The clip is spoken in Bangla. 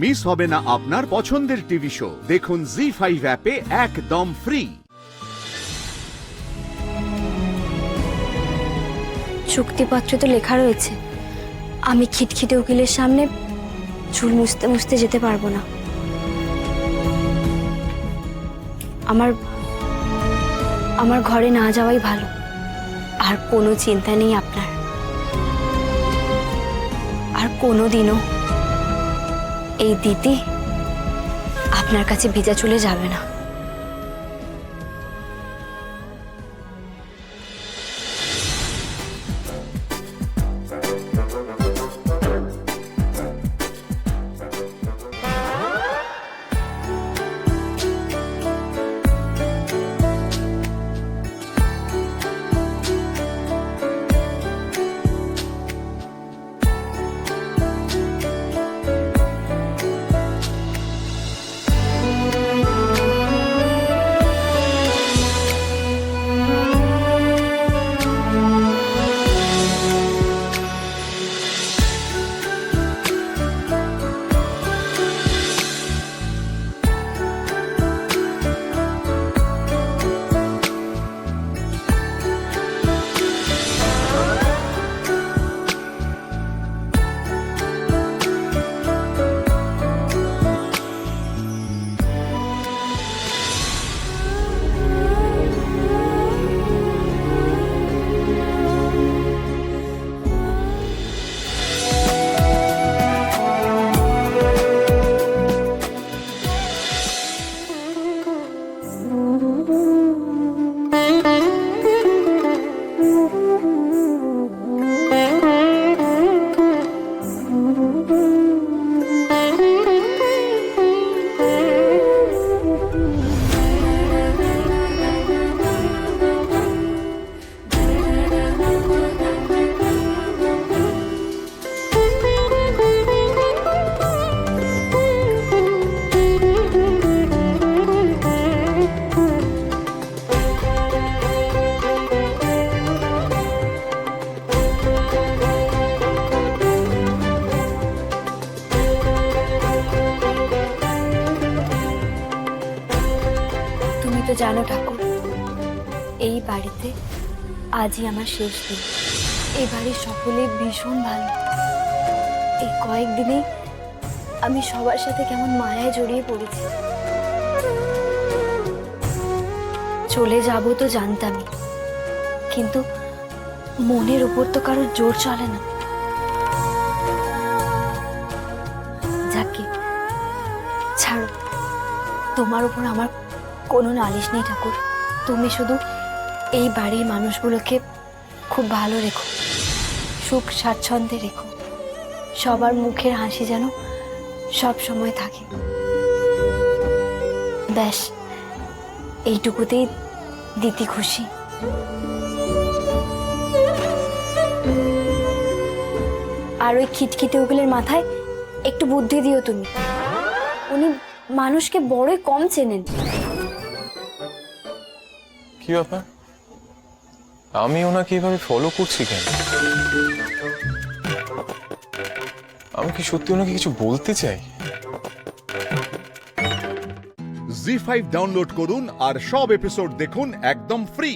মিস হবে না আপনার পছন্দের টিভি শো। দেখুন জি5 অ্যাপে একদম ফ্রি। চুক্তিপত্রে তো লেখা রয়েছে আমি খিটখিটে উকিলের সামনে চুল মুছতে মুছতে যেতে পারবো না। আমার ঘরে না যাওয়াই ভালো। আর কোনো চিন্তা নেই আপনার। আর কোনোদিনও এই দিদি আপনার কাছে ভেজা চলে যাবে না। তুমি তো জানো ঠাকুর, এই বাড়িতে আজই আমার শেষ দিন। এই বাড়ির সকলে ভীষণ ভালো। এই কয়েকদিনে আমি সবার সাথে কেমন মায়ায় জড়িয়ে পড়েছি। চলে যাব তো জানতামই, কিন্তু মনের উপর তো কারোর জোর চলে না। যাকে ছাড়ো, তোমার উপর আমার কোনো নালিশ নেই ঠাকুর। তুমি শুধু এই বাড়ির মানুষগুলোকে খুব ভালো রেখো, সুখ স্বাচ্ছন্দ্যে রেখো। সবার মুখের হাসি যেন সব সময় থাকে। ব্যাস এইটুকুতেই দিতি খুশি। আর ওই খিটখিটে উকিলের মাথায় একটু বুদ্ধি দিও তুমি। উনি মানুষকে বড়ই কম চেনেন। কি ব্যাপার, আমি ওনাকে এভাবে ফলো করছি কেন? আমি কি সত্যি ওনাকে কিছু বলতে চাই? জি5 ডাউনলোড করুন আর সব এপিসোড দেখুন একদম ফ্রি।